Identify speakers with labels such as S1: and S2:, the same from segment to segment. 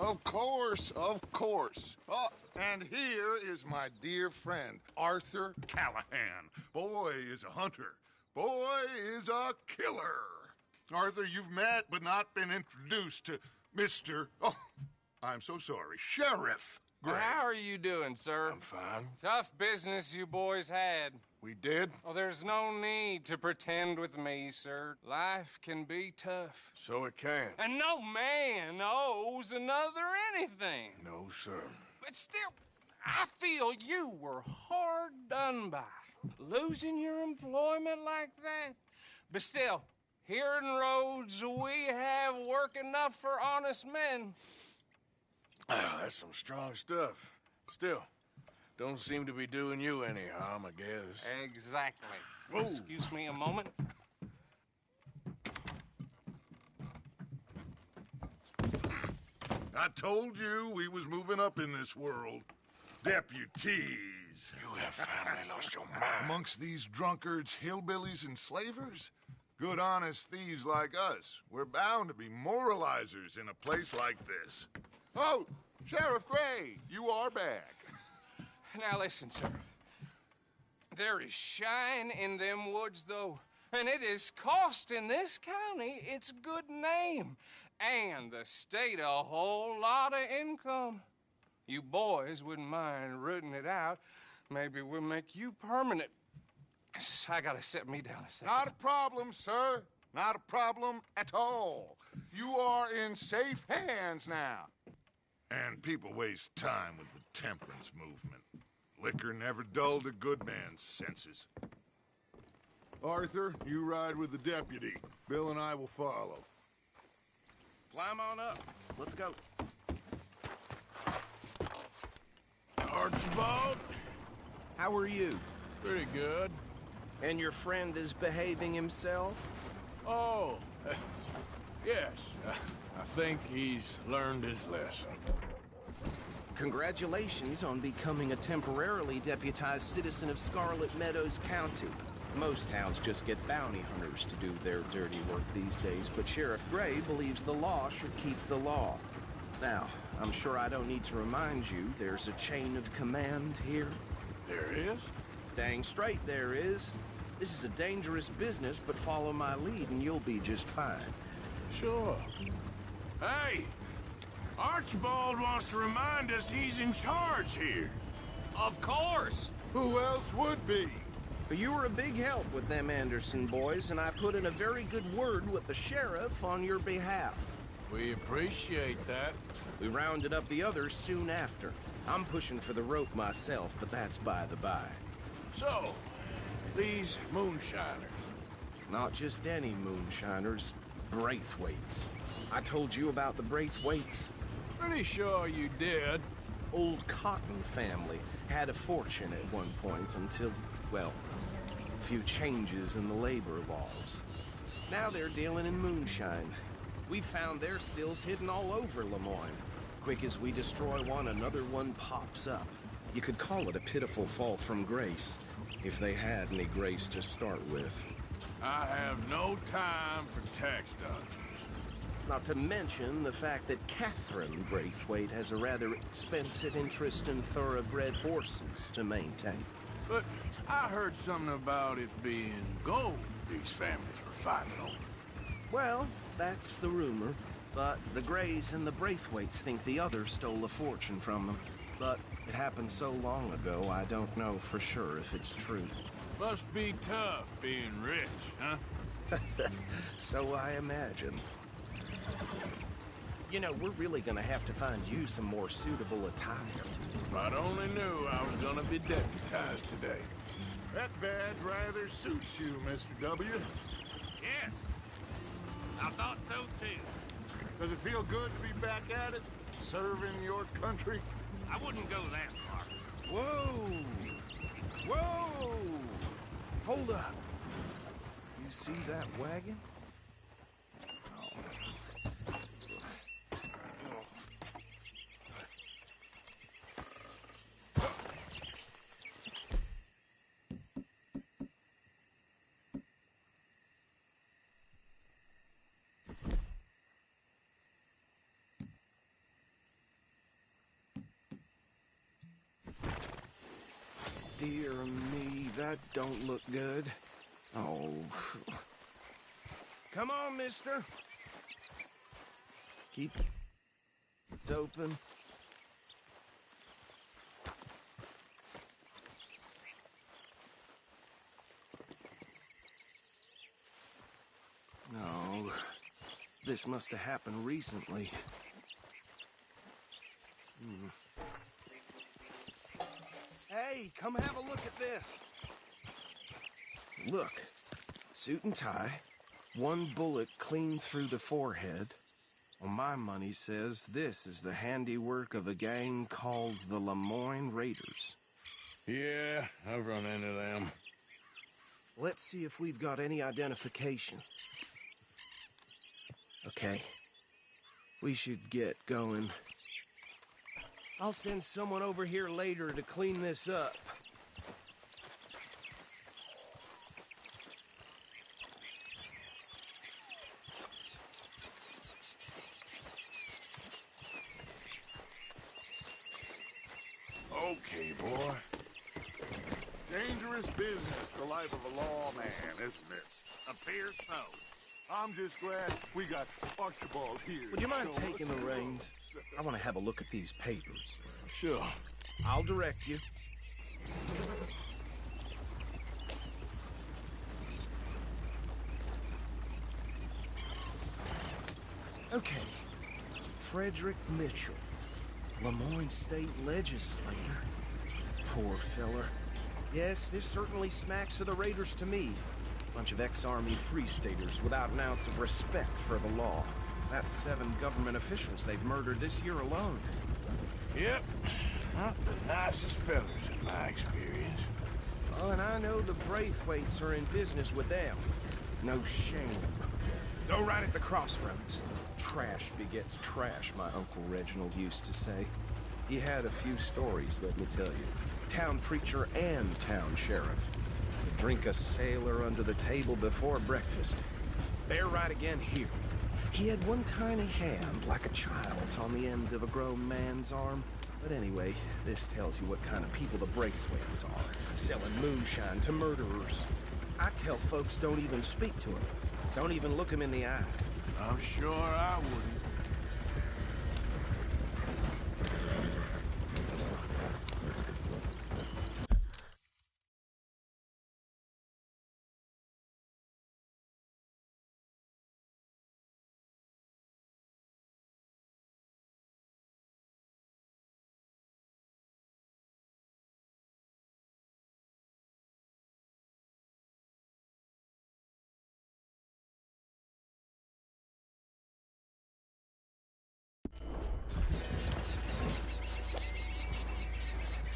S1: Of course, of course. Oh, and here is my dear friend, Arthur Callahan. Boy is a hunter. Boy is a killer. Arthur, you've met but not been introduced to Mr. Oh, I'm so sorry, Sheriff Gray.
S2: How are you doing, sir?
S1: I'm fine.
S2: Tough business you boys had.
S1: We did?
S2: Oh, there's no need to pretend with me, sir. Life can be tough.
S1: So it can.
S2: And no man owes another anything.
S1: No, sir.
S2: But still, I feel you were hard done by. Losing your employment like that. But still, here in Rhodes, we have work enough for honest men.
S1: Oh, that's some strong stuff. Still, don't seem to be doing you any harm, I guess.
S2: Exactly.
S1: Whoa.
S2: Excuse me a moment.
S1: I told you we was moving up in this world. Deputies. You have finally lost your mind. Amongst these drunkards, hillbillies, and slavers? Good honest thieves like us. We're bound to be moralizers in a place like this. Oh, Sheriff Gray, you are back.
S2: Now listen, sir. There is shine in them woods, though, and it is costing this county its good name and the state a whole lot of income. You boys wouldn't mind rooting it out. Maybe we'll make you permanent. I gotta set me down a second.
S1: Not a problem, sir. Not a problem at all. You are in safe hands now. And people waste time with the temperance movement. Liquor never dulled a good man's senses. Arthur, you ride with the deputy. Bill and I will follow.
S3: Climb on up. Let's go.
S4: Archibald,
S3: How are you?
S4: pretty good.
S3: And your friend is behaving himself?
S4: Oh, yes. I think he's learned his lesson.
S3: Congratulations on becoming a temporarily deputized citizen of Scarlet Meadows County. Most towns just get bounty hunters to do their dirty work these days, but Sheriff Gray believes the law should keep the law. Now, I'm sure I don't need to remind you there's a chain of command here.
S4: There is?
S3: Dang straight there is. This is a dangerous business, but follow my lead and you'll be just fine.
S4: Sure. Hey! Archibald wants to remind us he's in charge here.
S2: Of course.
S1: Who else would be?
S3: You were a big help with them Anderson boys, and I put in a very good word with the sheriff on your behalf.
S4: We appreciate that.
S3: We rounded up the others soon after. I'm pushing for the rope myself, but that's by the by.
S4: So, these moonshiners.
S3: Not just any moonshiners, Braithwaites. I told you about the Braithwaites.
S4: Pretty sure you did.
S3: Old Cotton family had a fortune at one point until, well, a few changes in the labor laws. Now they're dealing in moonshine. We found their stills hidden all over Lemoyne. Quick as we destroy one, another one pops up. You could call it a pitiful fall from grace, if they had any grace to start with.
S4: I have no time for tax dodgers.
S3: Not to mention the fact that Catherine Braithwaite has a rather expensive interest in thoroughbred horses to maintain.
S4: But I heard something about it being gold these families were fighting over.
S3: Well, that's the rumor. But the Grays and the Braithwaites think the others stole a fortune from them. But it happened so long ago, I don't know for sure if it's true.
S4: Must be tough being rich, huh?
S3: So I imagine. You know, we're really gonna have to find you some more suitable attire.
S4: If I'd only knew I was gonna be deputized today.
S1: That badge rather suits you, Mr. W.
S5: Yes, I thought so too.
S1: Does it feel good to be back at it? Serving your country?
S5: I wouldn't go that far.
S3: Whoa! Whoa! Hold up. You see that wagon? dear me, that don't look good. Oh. Come on, mister. Keep it open. No, this must have happened recently. Hey, come have a look at this. Look, suit and tie, one bullet clean through the forehead. Well, my money says this is the handiwork of a gang called the Lemoyne Raiders.
S4: Yeah, I've run into them.
S3: Let's see if we've got any identification. Okay. We should get going. I'll send someone over here later to clean this up.
S4: Okay, boy.
S1: Dangerous business, the life of a lawman, isn't it?
S5: Appears so.
S1: I'm just glad we got Archibald here.
S3: Would you mind
S1: to show
S3: taking
S1: us
S3: the reins? I want to have a look at these papers.
S4: Sure.
S3: I'll direct you. Okay. Frederick Mitchell, Lemoyne State Legislator. Poor feller. Yes, this certainly smacks of the Raiders to me. Bunch of ex-Army Free Staters without an ounce of respect for the law. That's 7 government officials they've murdered this year alone.
S4: Yep. Not the nicest fellas in my experience.
S3: Oh, and I know the Braithwaites are in business with them. No shame. Go right at the crossroads. Trash begets trash, my Uncle Reginald used to say. He had a few stories, let me tell you. Town preacher and town sheriff. To drink a sailor under the table before breakfast. They're right again here. He had one tiny hand, like a child's, on the end of a grown man's arm. But anyway, this tells you what kind of people the Braithwaites are. Selling moonshine to murderers. I tell folks don't even speak to him. Don't even look him in the eye.
S4: I'm sure I wouldn't.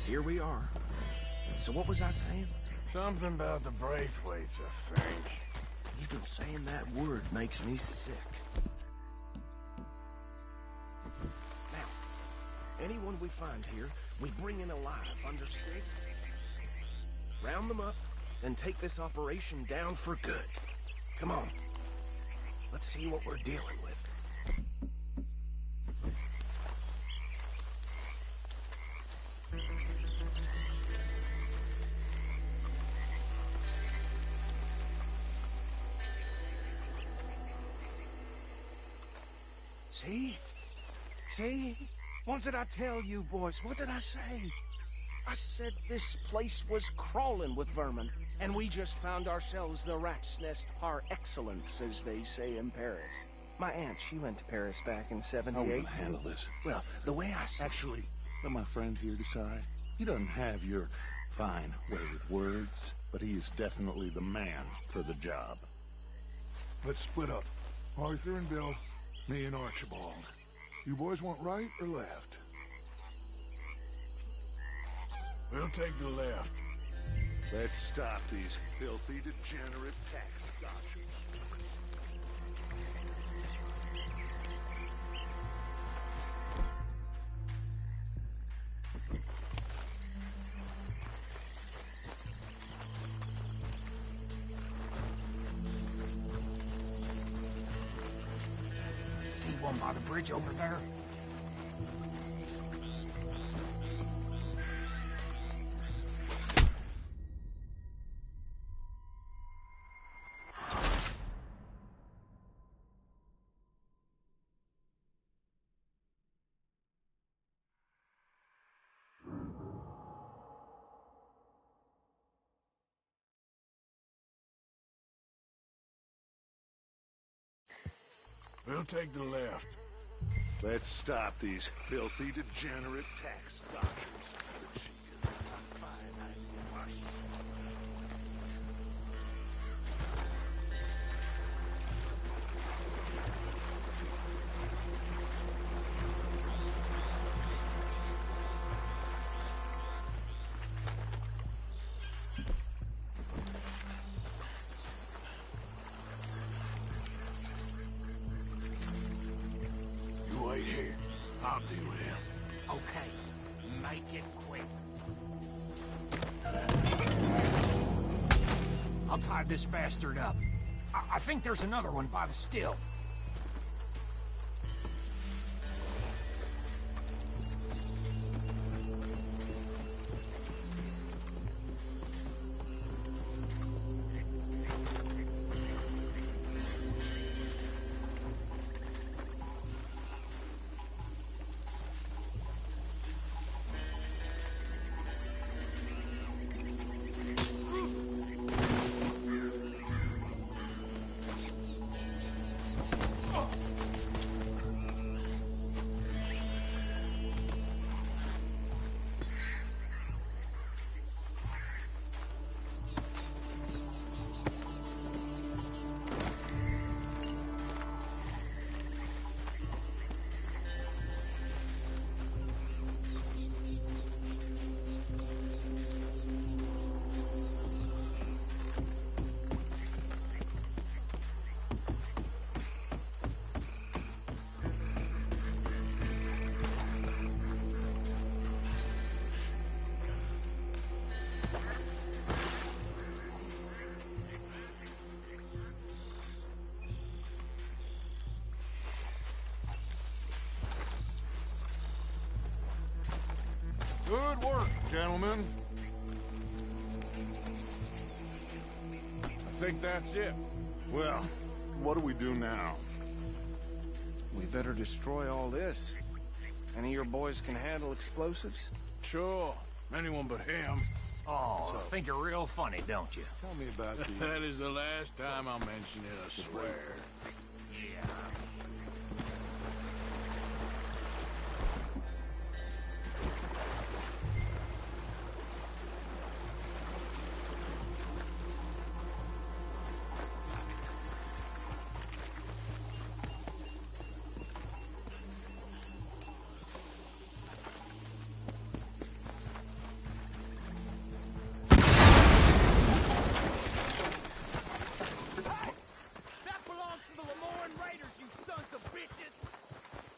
S3: Here we are. So what was I saying?
S4: Something about the Braithwaites, I think.
S3: Even saying that word makes me sick. Now, anyone we find here, we bring in alive, understood? Round them up, and take this operation down for good. Come on. Let's see what we're dealing with. See? See? What did I tell you, boys? What did I say? I said this place was crawling with vermin, and we just found ourselves the rat's nest par excellence, as they say in Paris. My aunt, she went to Paris back in
S6: How
S3: '78.
S6: will I handle this?
S3: Well, the way I see...
S6: Actually, let my friend here decide. He doesn't have your fine way with words, but he is definitely the man for the job.
S1: Let's split up. Arthur and Bill, me and Archibald. You boys want right or left?
S4: We'll take the left.
S6: Let's stop these filthy, degenerate tax dodgers.
S7: See one by the bridge over there?
S4: We'll take the left.
S6: Let's stop these filthy, degenerate tax dodgers.
S4: You wait here. I'll deal with him.
S7: Okay, make it quick. I'll tie this bastard up. I think there's another one by the still.
S1: Good work, gentlemen.
S4: I think that's it.
S6: Well, what do we do now?
S3: We better destroy all this. Any of your boys can handle explosives?
S4: Sure. Anyone but him.
S7: Oh, I think you're real funny, don't you?
S6: Tell me about the...
S4: That is the last time I'll mention it, I swear.
S7: Yeah.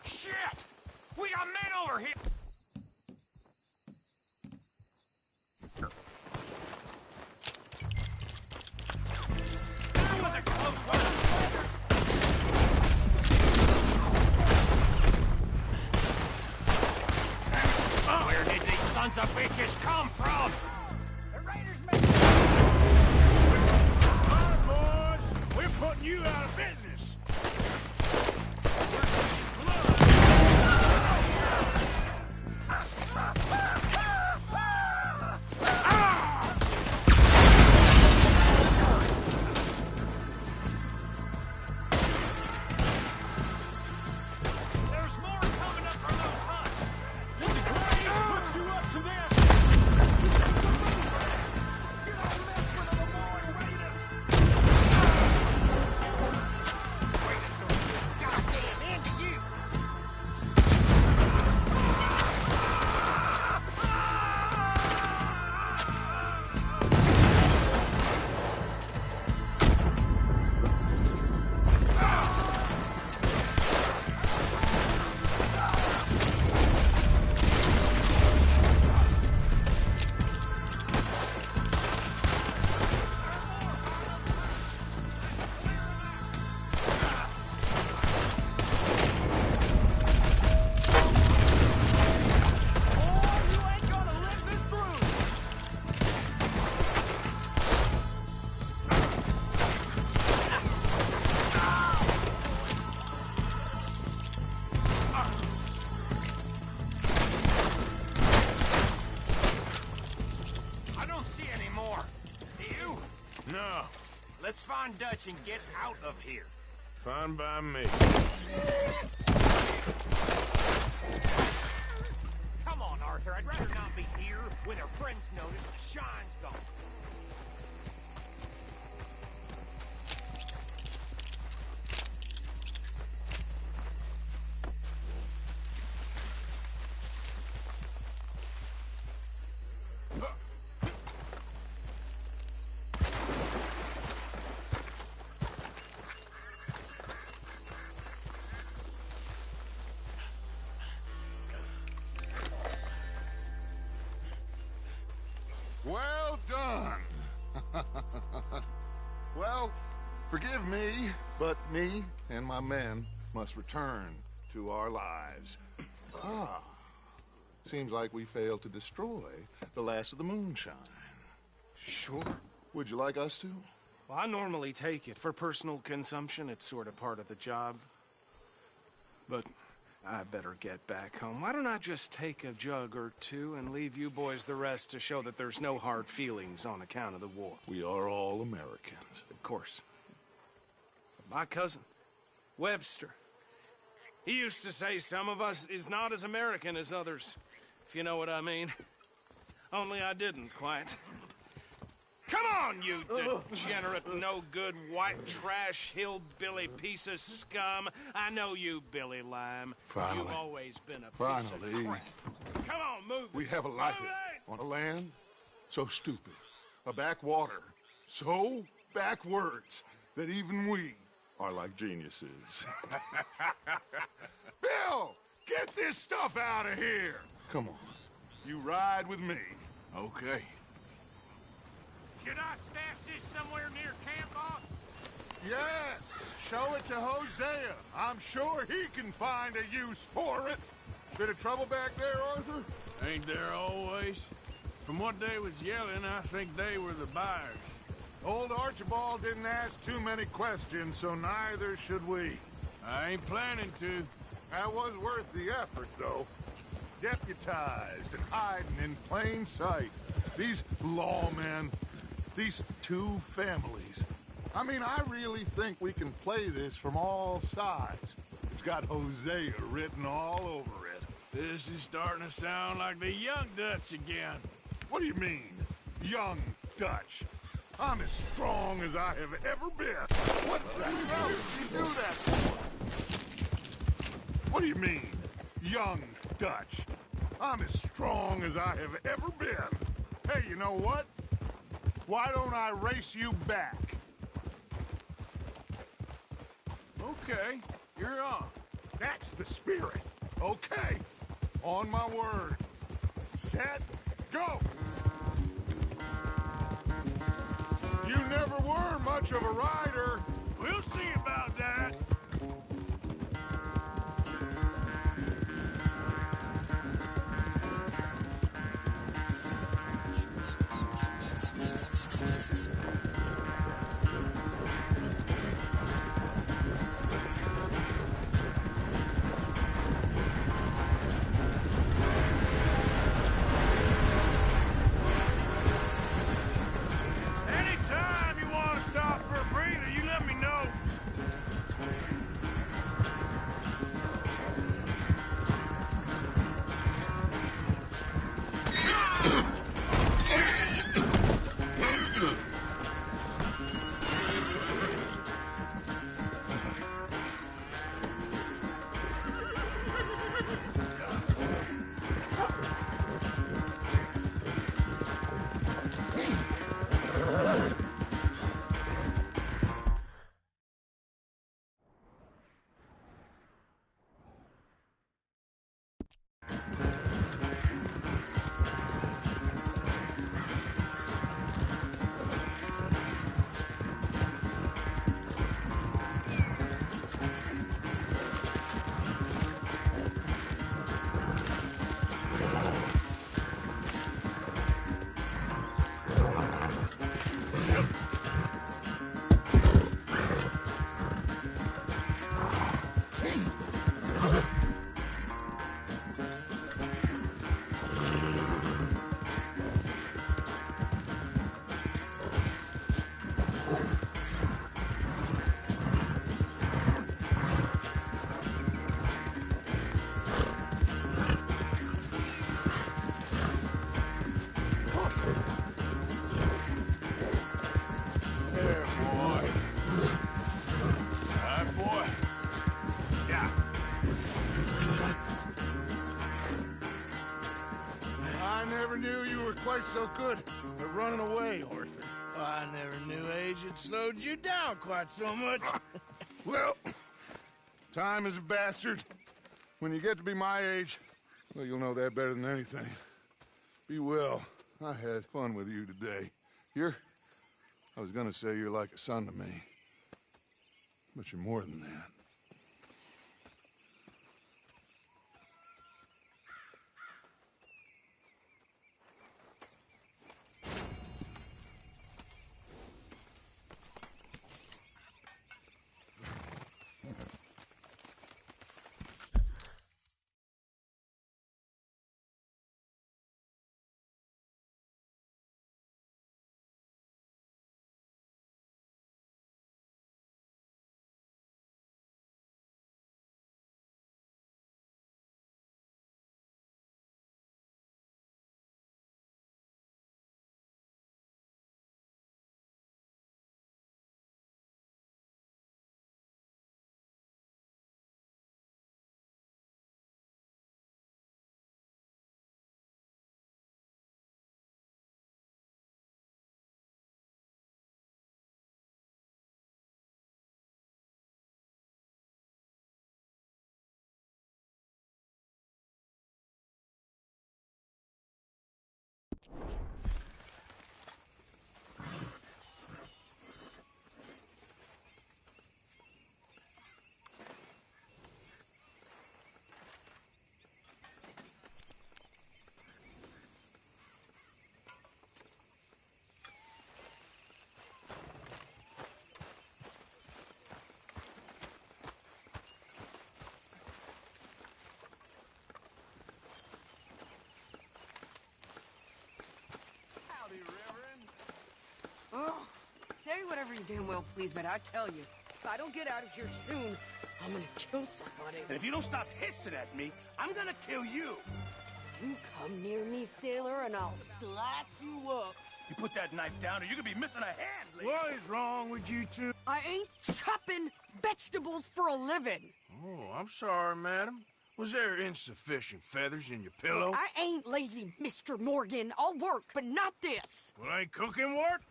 S7: Shit! We got men over here! That was a close one! Where did these sons of bitches come from? The raiders made...
S4: All right, boys. We're putting you out of business.
S7: Let's find Dutch and get out of here.
S4: Fine by me.
S7: Come on, Arthur. I'd rather not be here when our friends notice the shine's gone.
S1: Well done. Well, forgive me, but me and my men must return to our lives. Ah, seems like we failed to destroy the last of the moonshine.
S3: Sure.
S1: Would you like us to?
S3: Well, I normally take it. For personal consumption, it's sort of part of the job. But I better get back home. Why don't I just take a jug or two and leave you boys the rest to show that there's no hard feelings on account of the war?
S1: We are all Americans.
S3: Of course. My cousin, Webster, he used to say some of us is not as American as others, if you know what I mean. Only I didn't quite. Come on, you degenerate, no-good, white trash, hillbilly piece of scum. I know you, Billy Lime.
S1: Finally.
S3: You've always been a piece
S1: Finally.
S3: of crap. Come on, move.
S1: We have a life on a land so stupid, a backwater so backwards that even we are like geniuses. Bill, get this stuff out of here. Come on, you ride with me.
S4: Okay.
S7: Should I stash this somewhere near camp, boss?
S1: Yes, show it to Hosea. I'm sure he can find a use for it. Bit of trouble back there, Arthur?
S4: Ain't there always? From what they was yelling, I think they were the buyers.
S1: Old Archibald didn't ask too many questions, so neither should we.
S4: I ain't planning to.
S1: That was worth the effort, though. Deputized and hiding in plain sight. These lawmen, these two families. I mean, I really think we can play this from all sides. It's got Hosea written all over it.
S4: This is starting to sound like the Young Dutch again.
S1: What do you mean, young Dutch? I'm as strong as I have ever been. What the hell did you do that for? What do you mean, young Dutch? I'm as strong as I have ever been. Hey, you know what? Why don't I race you back?
S4: Okay, you're on.
S1: That's the spirit. Okay, on my word. Set, go! You never were much of a rider.
S4: We'll see about that.
S1: never knew you were quite so good at running away, Arthur.
S4: Oh, I never knew age had slowed you down quite so much.
S1: Well, time is a bastard. When you get to be my age, well, you'll know that better than anything. Be well. I had fun with you today. I was gonna say you're like a son to me. But you're more than that.
S8: Oh, say whatever you damn well please, but I tell you, if I don't get out of here soon, I'm gonna kill somebody.
S7: And if you don't stop hissing at me, I'm gonna kill you.
S8: You come near me, sailor, and I'll slice you up.
S7: You put that knife down or you're gonna be missing a hand, lady.
S4: What is wrong with you two?
S8: I ain't chopping vegetables for a living.
S4: Oh, I'm sorry, madam. Was there insufficient feathers in your pillow?
S8: I ain't lazy, Mr. Morgan. I'll work, but not this.
S4: Well, ain't cooking work?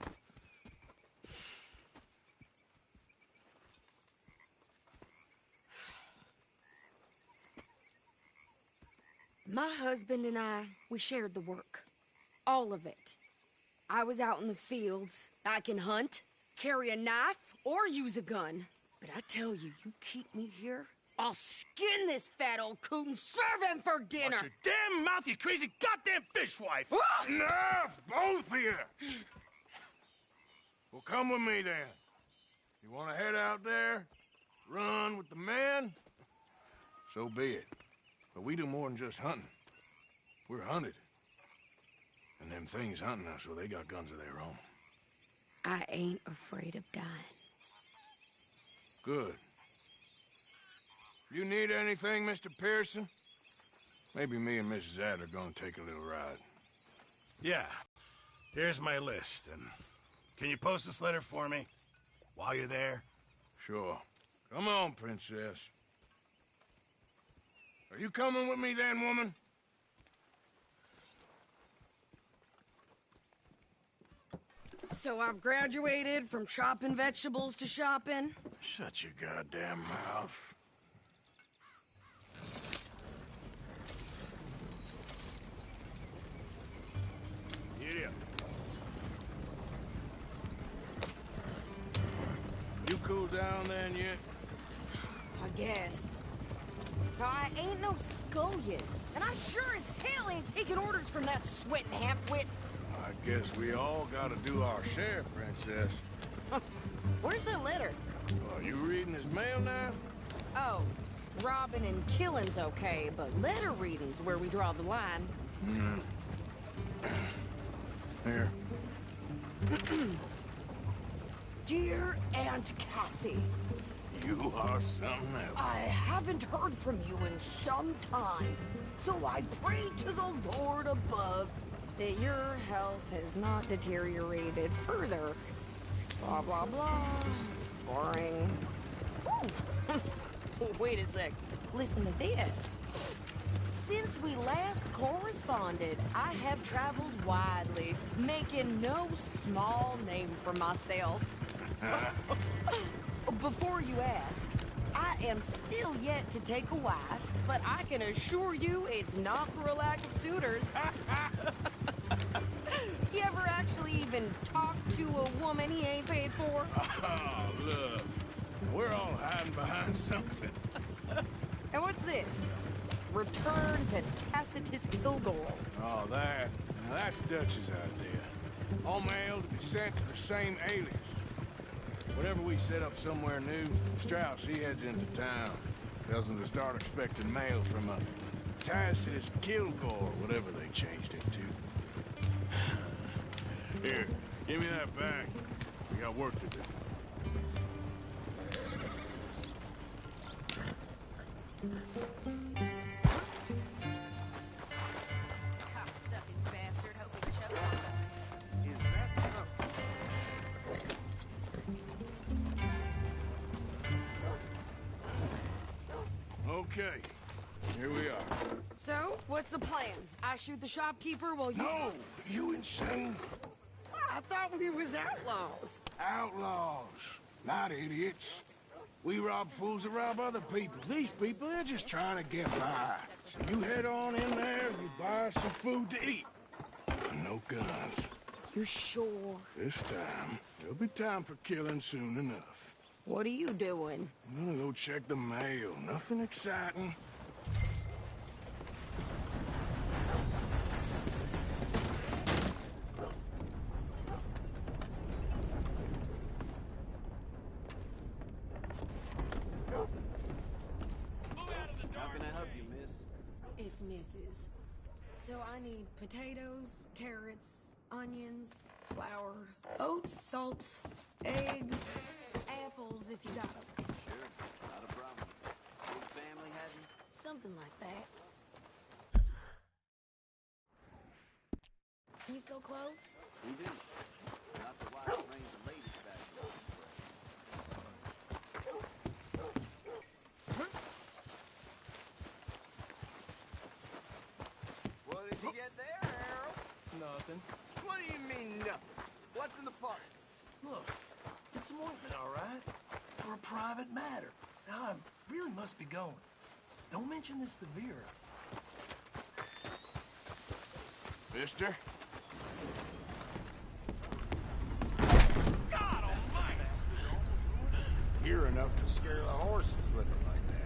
S8: My husband and I, we shared the work. All of it. I was out in the fields. I can hunt, carry a knife, or use a gun. But I tell you, you keep me here, I'll skin this fat old coot and serve him for dinner.
S7: Watch your damn mouth, you crazy goddamn fishwife!
S4: Enough, both of you! Well, come with me, then. You want to head out there, run with the men? So be it. But we do more than just hunting. We're hunted. And them things hunting us, so they got guns of their own.
S8: I ain't afraid of dying.
S4: Good. You need anything, Mr. Pearson? Maybe me and Mrs. Adler are gonna take a little ride.
S7: Yeah. Here's my list, and can you post this letter for me? While you're there?
S4: Sure. Come on, princess. Are you coming with me then, woman?
S8: So I've graduated from chopping vegetables to shopping.
S4: Shut your goddamn mouth. Yeah. You cool down then yet?
S8: I guess. I ain't no scullion, and I sure as hell ain't taking orders from that sweating half-wit.
S4: I guess we all gotta do our share, princess.
S8: Where's that letter?
S4: Are you reading his mail now?
S8: Oh, robbing and killing's okay, but letter reading's where we draw the line.
S4: Here.
S8: Dear Aunt Kathy,
S4: You are something else.
S8: I haven't heard from you in some time, so I pray to the Lord above that your health has not deteriorated further. Blah, blah, blah. It's boring. Ooh. Wait a sec. Listen to this. Since we last corresponded, I have traveled widely, making no small name for myself. Before you ask, I am still yet to take a wife, but I can assure you it's not for a lack of suitors. You ever actually even talk to a woman he ain't paid for?
S4: Oh, look. We're all hiding behind something.
S8: And what's this? Return to Tacitus Kilgore.
S4: Oh, that's Dutch's idea. All mail to be sent to the same alias. Whenever we set up somewhere new, Strauss, he heads into town. Tells them to start expecting mail from a Tacitus Kilgore, whatever they changed it to. Here, give me that back. We got work to do.
S8: Cocksucking bastard, hope he chokes.
S3: Is that so?
S4: Okay, here we are.
S8: So, what's the plan? I shoot the shopkeeper while you...
S4: No! You insane?
S8: I thought we was outlaws.
S4: Outlaws, not idiots. We rob fools that rob other people. These people, they're just trying to get by. So you head on in there, you buy some food to eat. And no guns.
S8: You're sure?
S4: This time, there'll be time for killing soon enough.
S8: What are you doing?
S4: I'm gonna go check the mail. Nothing exciting.
S3: How can I help you, miss?
S8: It's Mrs. So I need potatoes, carrots, onions, flour, oats, salt, eggs, apples if you got them.
S3: Sure, not a problem. Big family, have you?
S8: Something like that. You sell clothes?
S3: We do. Not the wild range of ladies back there. What did you get there, Harold?
S9: Nothing.
S3: What do you mean, nothing? What's in the park?
S9: Look, it's an ointment, all right? For a private matter. Now, I really must be going. Don't mention this to Vera.
S4: Mister?
S9: God almighty!
S4: You're enough to scare the horses looking like that.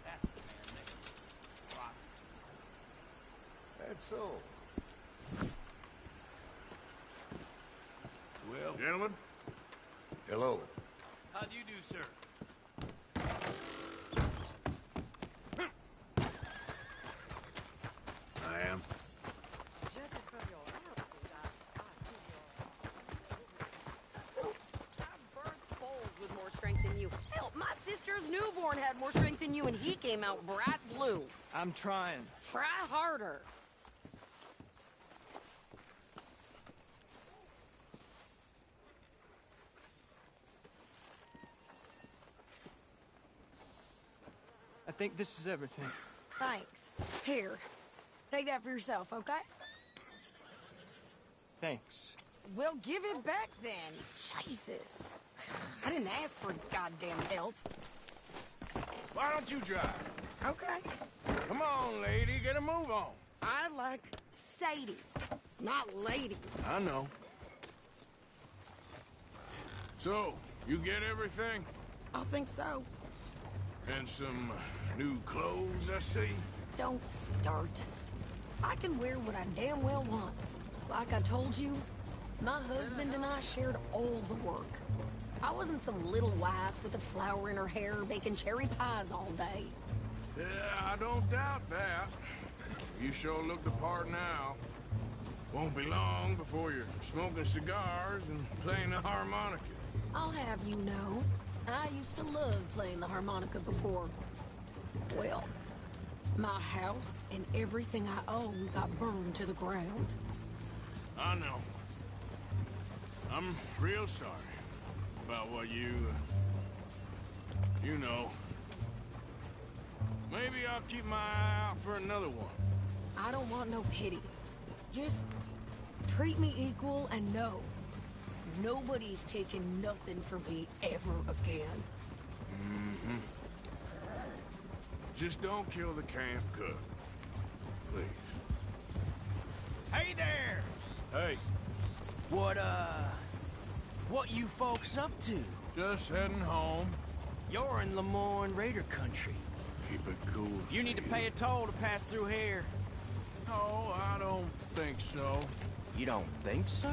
S9: That's the man next.
S1: That's so.
S4: Well, gentlemen,
S1: Hello.
S9: How do you do, sir?
S4: I am.
S8: Judging from your outfit, I burned coals with more strength than you. Hell, my sister's newborn had more strength than you, and he came out bright blue.
S9: I'm trying.
S8: Try harder.
S9: I think this is everything.
S8: Thanks. Here, take that for yourself, okay?
S9: Thanks.
S8: Well, give it back then. Jesus. I didn't ask for his goddamn help.
S4: Why don't you drive?
S8: Okay.
S4: Come on, lady, get a move on.
S8: I like Sadie, not lady.
S4: I know. So, you get everything?
S8: I think so.
S4: And some new clothes, I see?
S8: Don't start. I can wear what I damn well want. Like I told you, my husband and I shared all the work. I wasn't some little wife with a flower in her hair baking cherry pies all day.
S4: Yeah, I don't doubt that. You sure look the part now. Won't be long before you're smoking cigars and playing the harmonica.
S8: I'll have you know, I used to love playing the harmonica before. Well, my house and everything I own got burned to the ground.
S4: I know. I'm real sorry about what you know. Maybe I'll keep my eye out for another one.
S8: I don't want no pity. Just treat me equal and know nobody's taking nothing from me ever again.
S4: Mm-hmm. Just don't kill the camp cook. Please.
S10: Hey there!
S4: Hey,
S10: What you folks up to?
S4: just heading home.
S10: You're in Lemoyne Raider country.
S4: Keep it cool.
S10: You need to pay a toll to pass through here.
S4: No, I don't think so.
S10: You don't think so?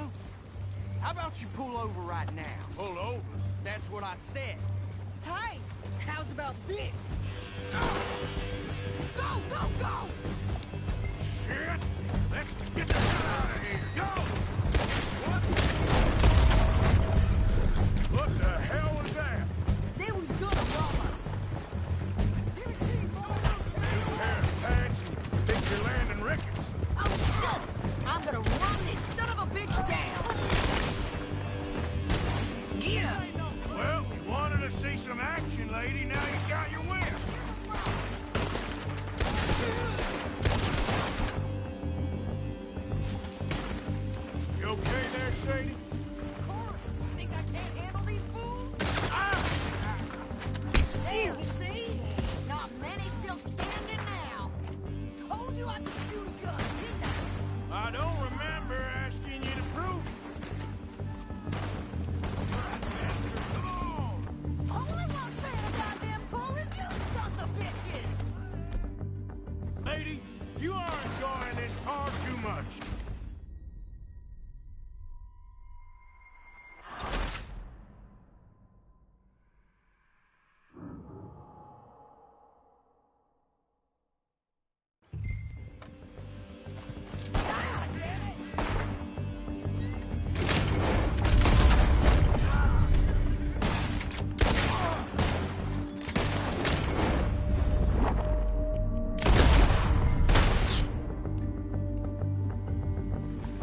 S10: How about you pull over right now?
S4: Pull over.
S10: That's what I said.
S8: Hey, how's about this? Go, go, go!
S4: Shit! Let's get the hell out of here! Go! What the hell was that?
S8: They was gonna rob us.
S4: New pair of pants and think you're landing rickets.
S8: Oh, shit! I'm gonna run this son of a bitch down. Yeah.
S4: Well, you wanted to see some action, lady. Now you got your wish. You okay there, Sadie?
S8: Of course. You think I can't handle these fools? There, see? Not many still standing now. Told you I could shoot a gun, didn't I?
S4: I don't remember asking you to prove it. Come on!
S8: Only one paying a goddamn toll is you, sons of bitches!
S4: Lady, you are enjoying this far too much.
S8: Ah, damn it!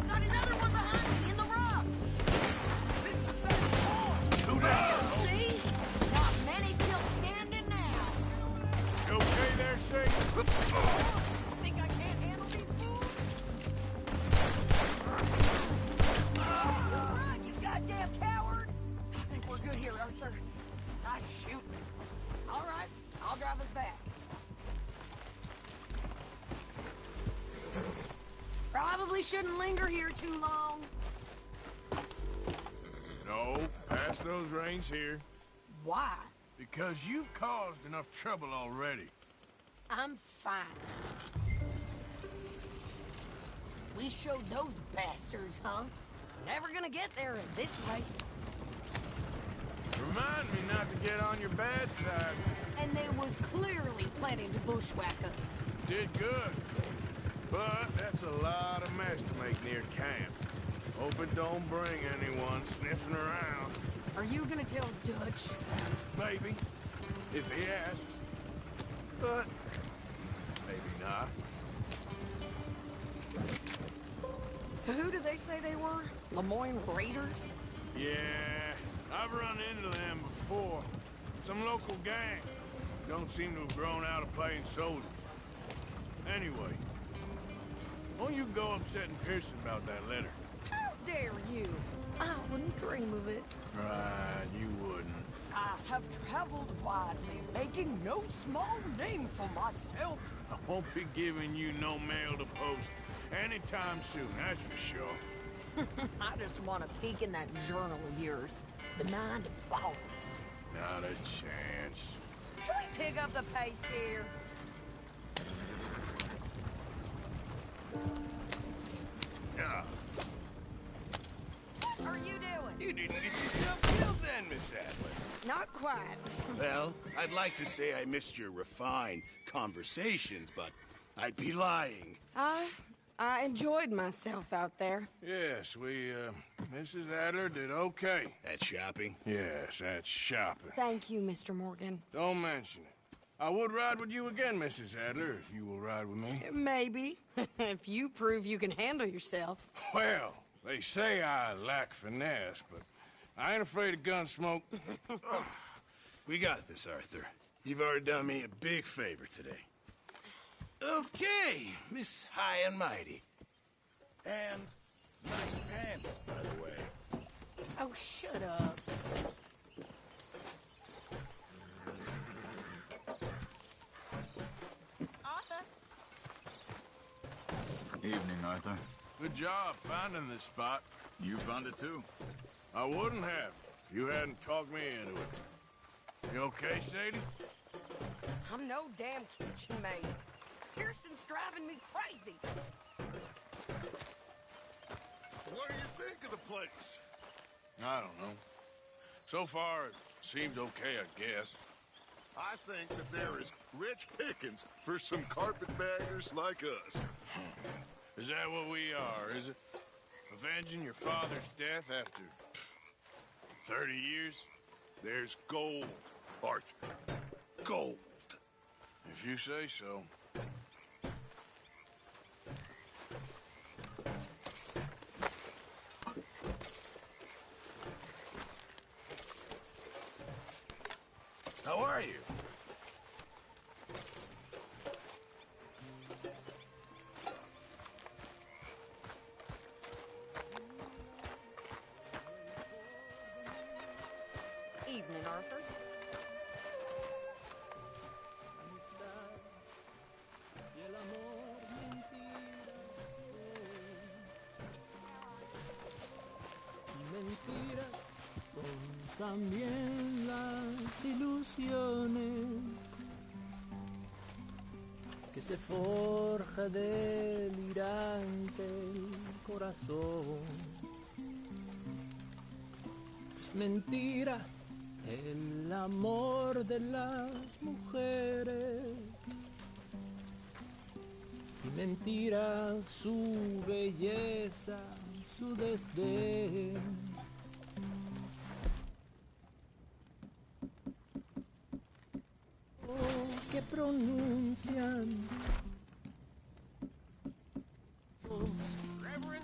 S8: Got another one behind me in the rocks.
S9: This is the state of
S8: See? Not many still standing now.
S4: You okay there, Sadie?
S8: Think I can't handle these fools? Run, you goddamn coward! I think we're good here, Arthur. Nice shooting. All right, I'll drive us back. Probably shouldn't linger here too long.
S4: No, pass those reins here.
S8: Why?
S4: Because you've caused enough trouble already.
S8: I'm fine. We showed those bastards, huh? Never gonna get there in this place.
S4: Remind me not to get on your bad side.
S8: And they was clearly planning to bushwhack us.
S4: Did good. But that's a lot of mess to make near camp. Hope it don't bring anyone sniffing around.
S8: Are you gonna tell Dutch?
S4: Maybe. If he asks. But maybe not.
S8: So who did they say they were? Lemoyne Raiders?
S4: Yeah, I've run into them before. Some local gang. Don't seem to have grown out of playing soldiers. Anyway, won't you go upsetting Pearson about that letter?
S8: How dare you? I wouldn't dream of it.
S4: Right, you wouldn't.
S8: I have traveled widely, making no small name for myself.
S4: I won't be giving you no mail to post anytime soon, that's for sure.
S8: I just want to peek in that journal of yours. The 9 balls.
S4: Not a chance.
S8: Can we pick up the pace here?
S7: Yeah.
S8: What are you doing?
S7: You didn't get yourself killed then, Miss Adler.
S8: Not quite.
S7: Well, I'd like to say I missed your refined conversations, but I'd be lying.
S8: I I enjoyed myself out there.
S4: Yes, Mrs. Adler did okay.
S7: At shopping?
S4: Yes, at shopping.
S8: Thank you, Mr. Morgan.
S4: Don't mention it. I would ride with you again, Mrs. Adler, if you will ride with me.
S8: Maybe. If you prove you can handle yourself.
S4: Well, they say I lack finesse, but I ain't afraid of gun smoke.
S7: We got this, Arthur. You've already done me a big favor today. Okay, Miss High and Mighty. And nice pants, by the way.
S8: Oh, shut up. Arthur.
S11: Evening, Arthur.
S4: Good job finding this spot.
S11: You found it too.
S4: I wouldn't have if you hadn't talked me into it. You okay, Sadie?
S8: I'm no damn kitchen maid. Kirsten's driving me crazy.
S1: What do you think of the place?
S4: I don't know. So far, it seems okay, I guess.
S1: I think that there is rich pickings for some carpetbaggers like us.
S4: Is that what we are, is it? Avenging your father's death after 30 years?
S1: There's gold, Arthur. Gold.
S4: If you say so.
S7: How are you?
S8: Evening, Arthur.
S12: También las ilusiones que se forja delirante el corazón. Es mentira el amor de las mujeres y mentira su belleza, su desdén. Que pronuncian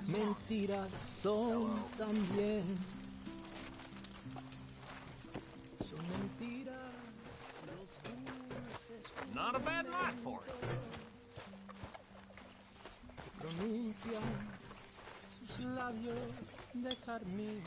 S12: mentiras son también. Son mentiras los dulces.
S9: Not a bad night for it.
S12: Que pronuncian sus labios de carmín.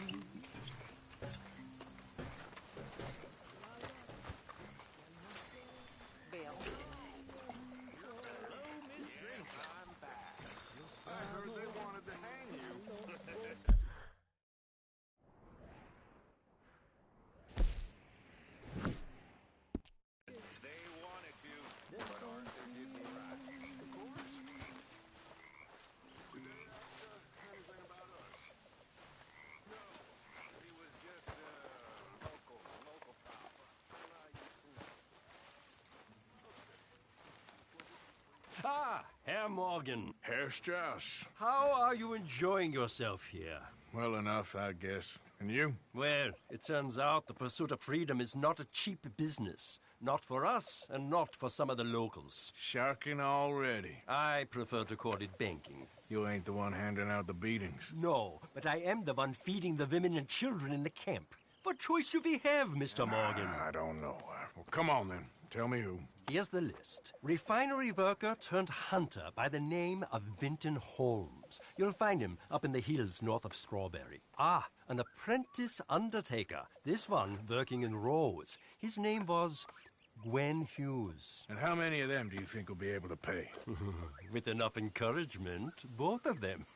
S13: Ah, Herr Morgan.
S4: Herr Strauss.
S13: How are you enjoying yourself here?
S4: Well enough, I guess. And you?
S13: Well, it turns out the pursuit of freedom is not a cheap business. Not for us, and not for some of the locals.
S4: Sharking already.
S13: I prefer to call it banking.
S4: You ain't the one handing out the beatings.
S13: No, but I am the one feeding the women and children in the camp. What choice do we have, Mr. Morgan?
S4: I don't know. Well, come on then. Tell me who.
S13: Here's the list. Refinery worker turned hunter by the name of Vinton Holmes. You'll find him up in the hills north of Strawberry. Ah, an apprentice undertaker. This one working in Rose. His name was Gwen Hughes.
S4: And how many of them do you think will be able to pay?
S13: With enough encouragement, both of them.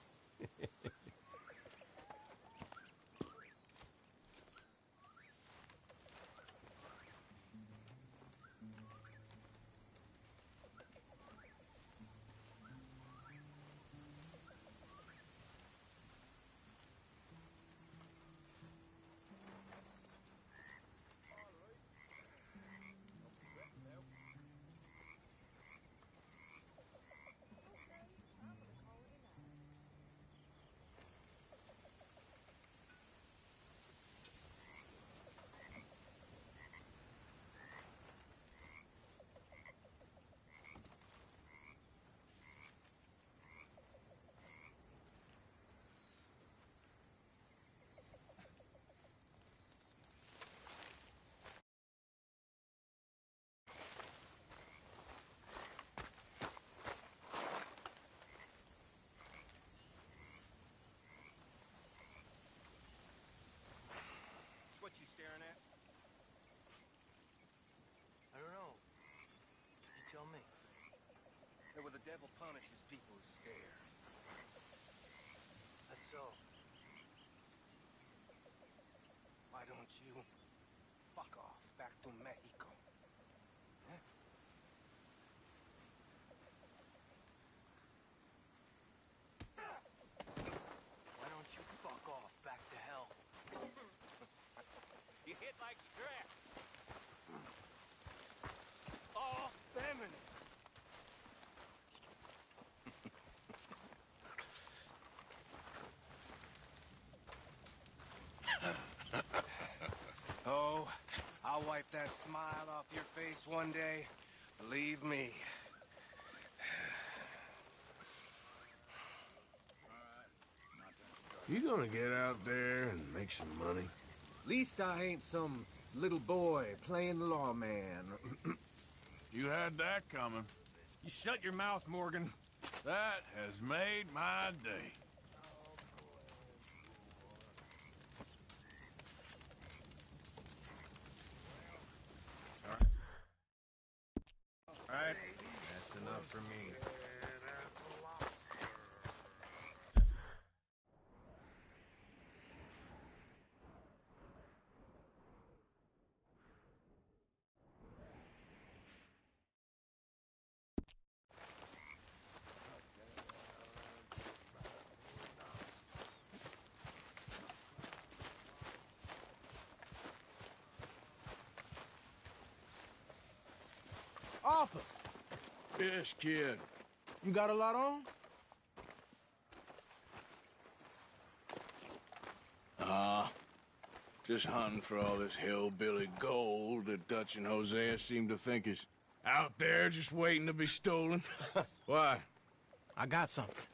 S10: the devil punishes people who scare. That's so. Why don't you fuck off back to Mexico? Huh? Why don't you fuck off back to hell? You hit like you dressed. All feminine. Oh, I'll wipe that smile off your face one day. Believe me.
S4: You gonna get out there and make some money?
S10: Least I ain't some little boy playing the lawman.
S4: You had that coming.
S10: You shut your mouth, Morgan.
S4: That has made my day.
S10: All right, that's enough for me.
S14: Arthur,
S4: Yes, kid.
S14: you got a lot on?
S4: Just hunting for all this hillbilly gold that Dutch and Hosea seem to think is out there just waiting to be stolen. Why?
S14: I got something.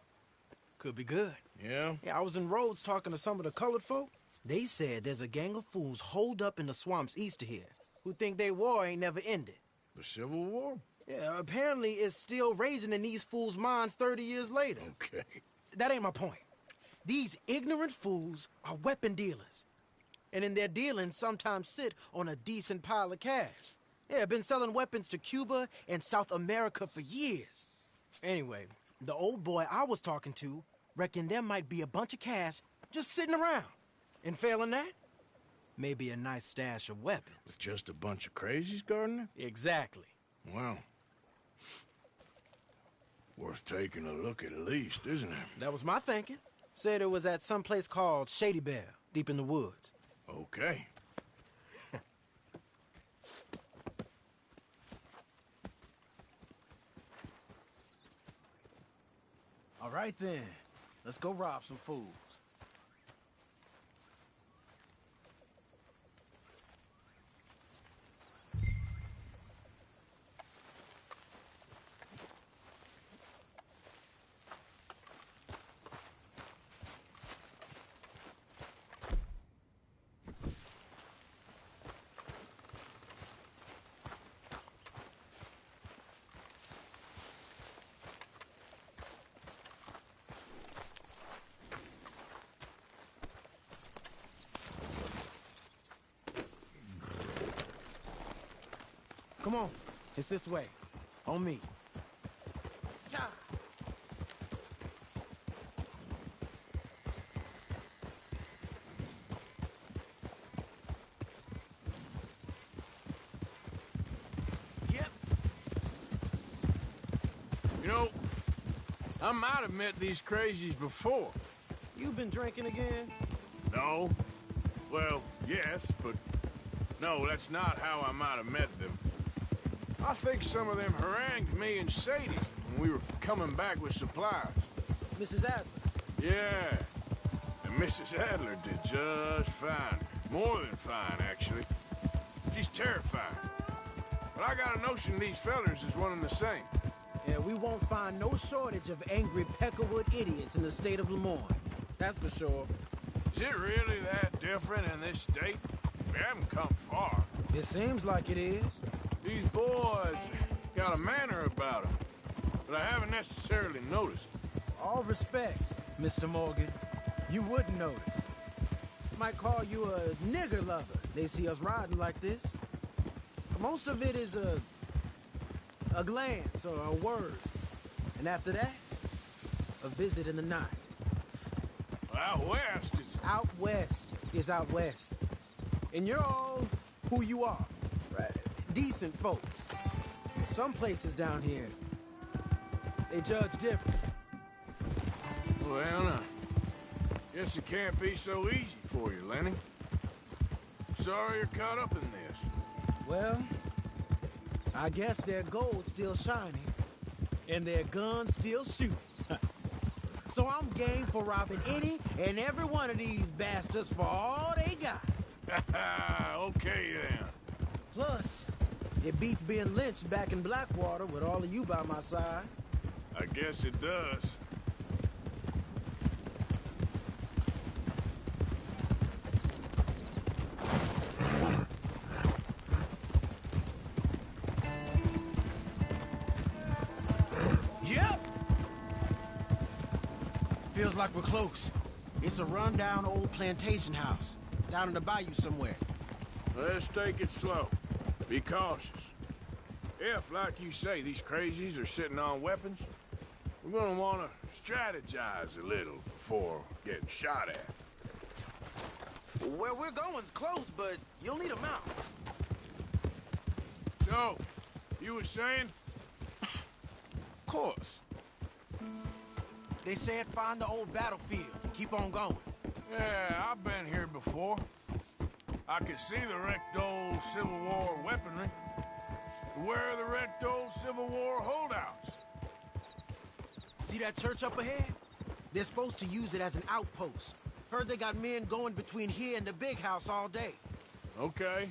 S14: Could be good.
S4: Yeah?
S14: Yeah, I was in Rhodes talking to some of the colored folk. They said there's a gang of fools holed up in the swamps east of here who think their war ain't never ended.
S4: The Civil War?
S14: Yeah, apparently it's still raging in these fools' minds 30 years later.
S4: Okay.
S14: That ain't my point. These ignorant fools are weapon dealers. And in their dealing sometimes sit on a decent pile of cash. Yeah, been selling weapons to Cuba and South America for years. Anyway, the old boy I was talking to reckoned there might be a bunch of cash just sitting around. And failing that, maybe a nice stash of weapons.
S4: With just a bunch of crazies guarding it?
S14: Exactly.
S4: Well, worth taking a look at least, isn't it?
S14: That was my thinking. Said it was at some place called Shady Bear, deep in the woods.
S4: Okay.
S14: All right then, let's go rob some fools. Come on, it's this way. On me.
S4: Yep. You know, I might have met these crazies before.
S14: You been drinking again?
S4: No. Well, yes, but no, that's not how I might have met them. I think some of them harangued me and Sadie when we were coming back with supplies.
S14: Mrs. Adler?
S4: Yeah. And Mrs. Adler did just fine. More than fine, actually. She's terrifying. But I got a notion these fellers is one and the same.
S14: Yeah, we won't find no shortage of angry Peckerwood idiots in the state of Lemoyne. That's for sure.
S4: Is it really that different in this state? We haven't come far.
S14: It seems like it is.
S4: These boys got a manner about them, but I haven't necessarily noticed.
S14: All respect, Mr. Morgan. You wouldn't notice. Might call you a nigger lover. They see us riding like this. Most of it is a glance or a word. And after that, a visit in the night.
S4: Out west, it's...
S14: Out west is out west. And you're all who you are. Right? Decent folks. Some places down here, they judge different.
S4: Well, now, guess it can't be so easy for you, Lenny. Sorry you're caught up in this.
S14: Well, I guess their gold's still shining, and their guns still shooting. So I'm game for robbing any and every one of these bastards for all they got.
S4: Okay, then.
S14: Plus, it beats being lynched back in Blackwater with all of you by my side.
S4: I guess it does.
S14: Yep! Feels like we're close. It's a rundown old plantation house, down in the bayou somewhere.
S4: Let's take it slow. Be cautious. If, like you say, these crazies are sitting on weapons, we're gonna want to strategize a little before getting shot at.
S14: Where we're going's close, but you'll need a mount.
S4: So, you were saying?
S14: Of course. They said find the old battlefield and keep on going.
S4: Yeah, I've been here before. I can see the wrecked old Civil War weaponry. Where are the wrecked old Civil War holdouts?
S14: See that church up ahead? They're supposed to use it as an outpost. Heard they got men going between here and the big house all day.
S4: Okay.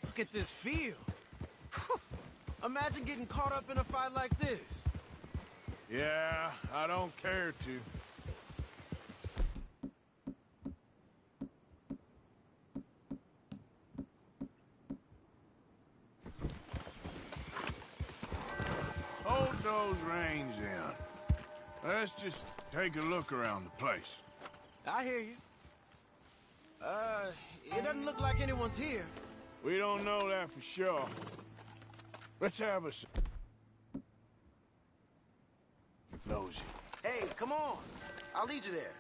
S14: Look at this field. Imagine getting caught up in a fight like this.
S4: Yeah, I don't care to. Hold those reins in. Let's just take a look around the place.
S14: I hear you. It doesn't look like anyone's here.
S4: We don't know that for sure. Let's have a nosy.
S14: Hey, come on. I'll lead you there.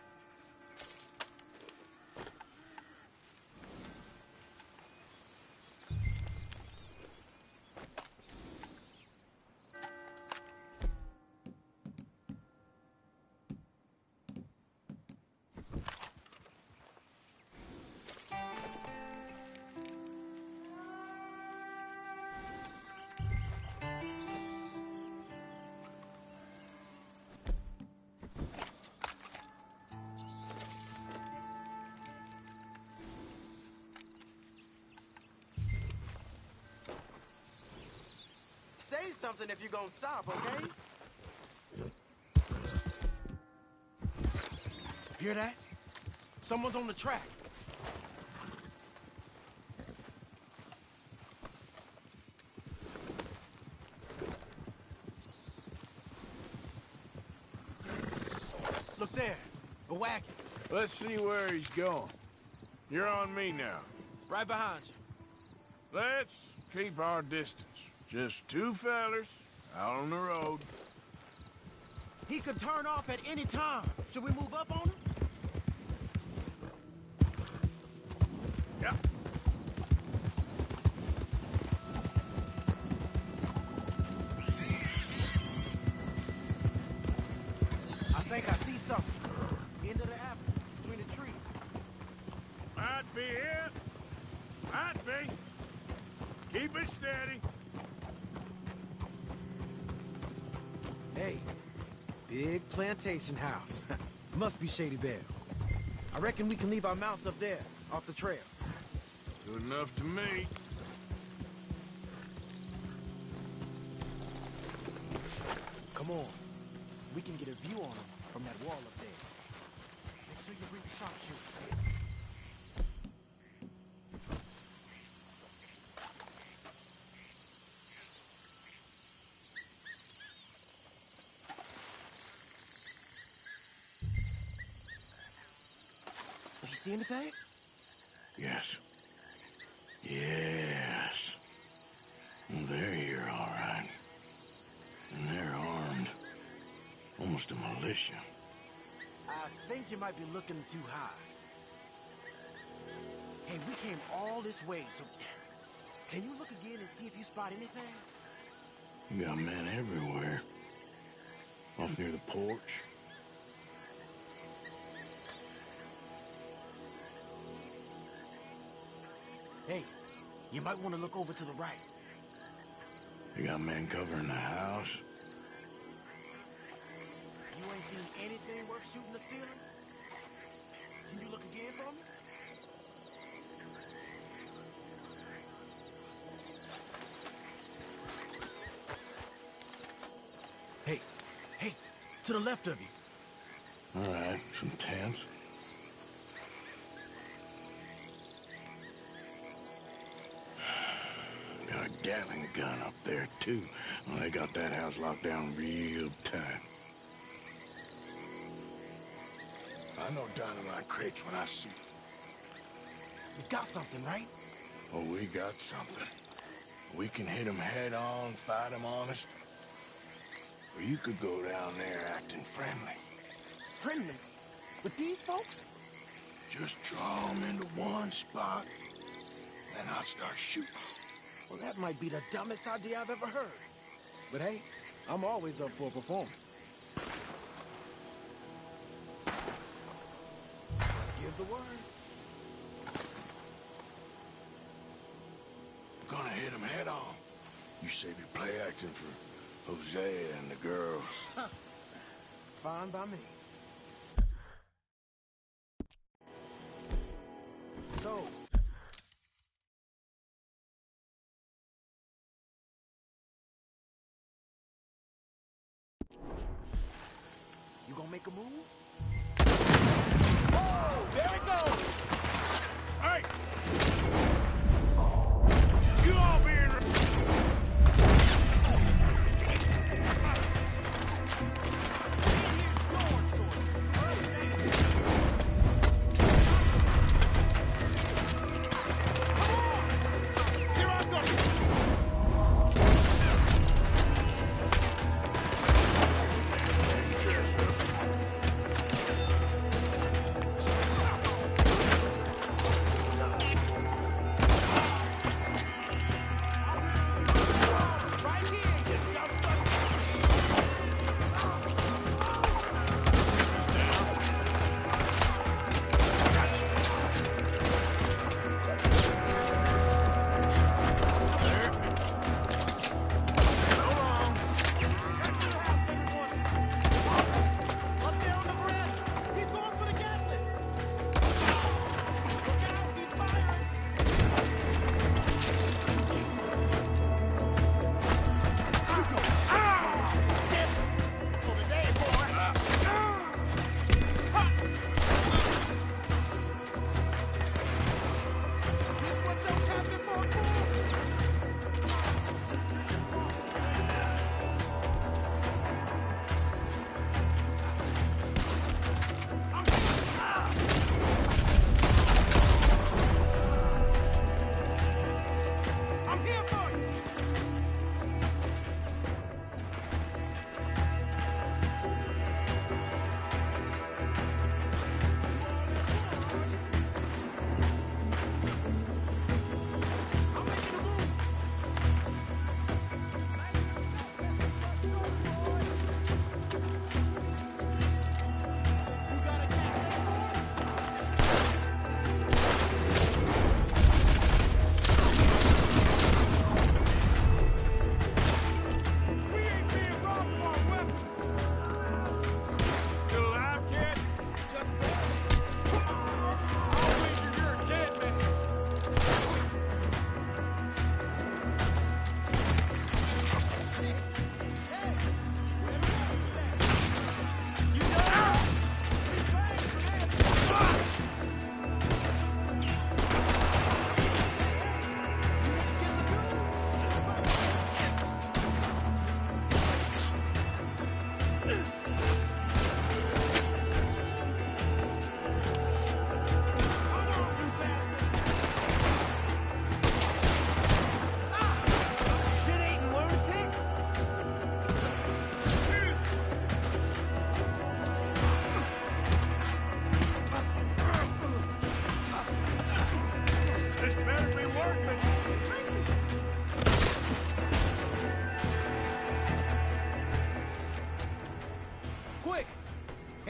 S14: Say something if you're gonna stop, okay? Hear that? Someone's on the track. Look there, a wagon.
S4: Let's see where he's going. You're on me now.
S14: Right behind you.
S4: Let's keep our distance. Just two fellers out on the road.
S14: He could turn off at any time. Should we move up on him?
S4: Yeah.
S14: I think I see something. End of the apple, between the trees.
S4: Might be it. Might be. Keep it steady.
S14: Hey, big plantation house. Must be Shady Belle. I reckon we can leave our mounts up there, off the trail.
S4: Good enough to me.
S14: Come on. We can get a view on them from that wall up there. Make sure you bring the sharpshooters. You see anything?
S4: Yes. Yes. They're here, all right. And they're armed.
S7: almost a militia.
S14: I think you might be looking too high. Hey, we came all this way, so can you look again and see if you spot anything?
S7: You got men everywhere. Off near the porch.
S14: Hey, you might want to look over to the right.
S7: You got men covering the house.
S14: You ain't seen anything worth shooting or stealing? Can you look again for me? Hey, to the left of you.
S7: All right, some tents. Got a Gatling gun up there, too. Well, they got that house locked down real tight. I know dynamite crates when I see it.
S14: You got something, right?
S7: Oh, we got something. We can hit them head on, fight them honest. Or you could go down there acting friendly.
S14: Friendly? With these folks?
S7: Just draw them into one spot, then I'll start shooting.
S14: Well, that might be the dumbest idea I've ever heard. But hey, I'm always up for a performance. Let's give the word.
S7: We're gonna hit them head on. You save your play acting for Hosea and the girls.
S14: Fine by me. So, you gonna make a move? Oh, there it goes!
S7: Hey! You all being...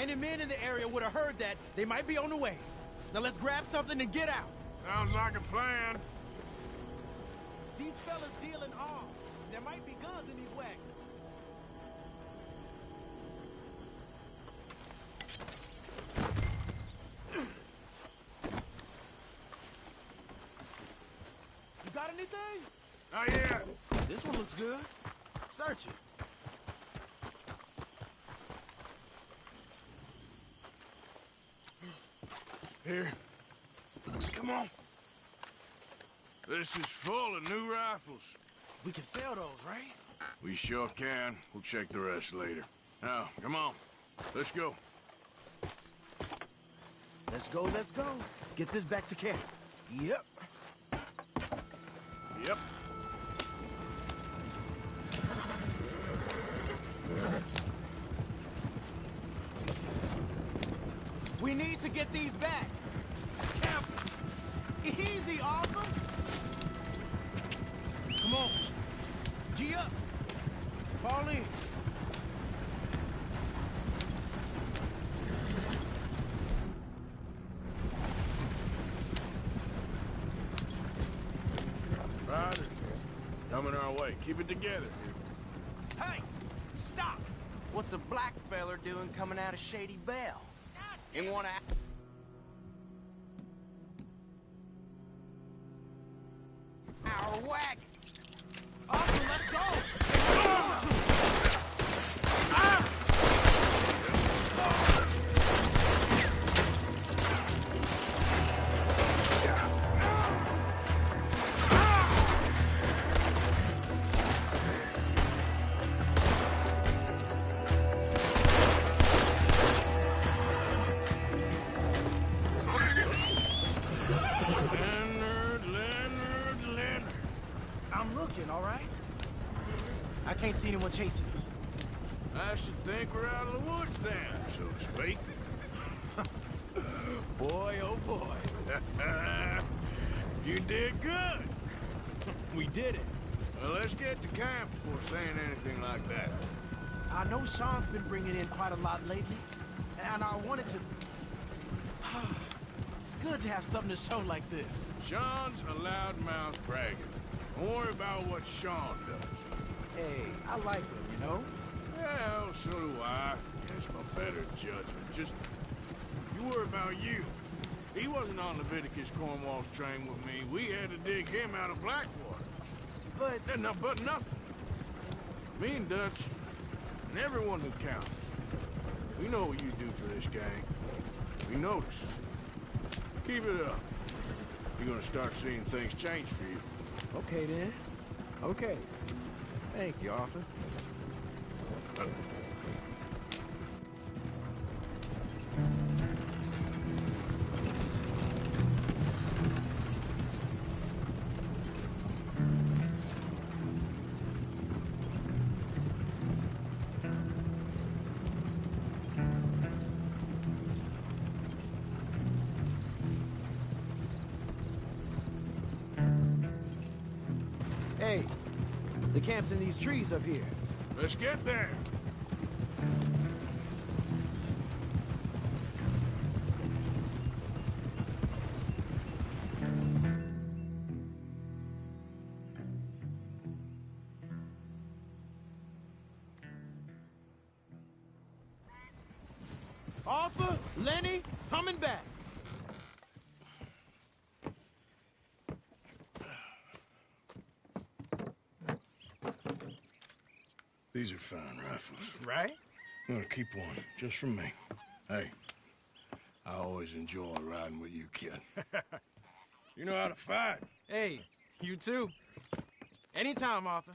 S14: Any men in the area would have heard that. They might be on the way. Now let's grab something and get out.
S4: Sounds like a plan.
S14: These fellas deal in arms. There might be guns in these wagons. You got anything?
S4: Not yet.
S14: This one looks good. Search it.
S4: Here. Come on. This is full of new rifles.
S14: We can sell those, right?
S4: We sure can. We'll check the rest later. Now, come on. Let's go.
S14: Let's go, let's go. Get this back to camp. Yep.
S4: Yep.
S14: We need to get these back. Easy, Arthur. Come on. G up. Fall in.
S4: Riders. Coming our way. Keep it together.
S10: Hey! Stop! What's a black feller doing coming out of Shady Belle? In one of our wagons.
S14: Arthur, let's go. I'm looking, all right? I can't see anyone chasing us.
S4: I should think we're out of the woods then, so to speak.
S14: Boy, oh boy.
S4: You did good.
S14: We did it.
S4: Well, let's get to camp before saying anything like that.
S14: I know Sean's been bringing in quite a lot lately, and I wanted to... It's good to have something to show like this.
S4: Sean's a loudmouth bragger. Don't worry about what Sean does.
S14: Hey, I like him, you know?
S4: Well, so do I. It's my better judgment. Just, you worry about you. He wasn't on Leviticus Cornwall's train with me. We had to dig him out of Blackwater.
S14: But
S4: nothing. Me and Dutch, and everyone who counts. We know what you do for this gang. We notice. Keep it up. You're gonna start seeing things change for you.
S14: okay then. Okay. Thank you, Arthur. Hey, the camp's in these trees up here.
S4: Let's get there.
S14: Arthur, Lenny, coming back.
S4: These are fine rifles.
S14: Right?
S4: I'm gonna keep one, just for me. Hey, I always enjoy riding with you, kid. You know how to fight.
S14: Hey, you too. Anytime, Arthur.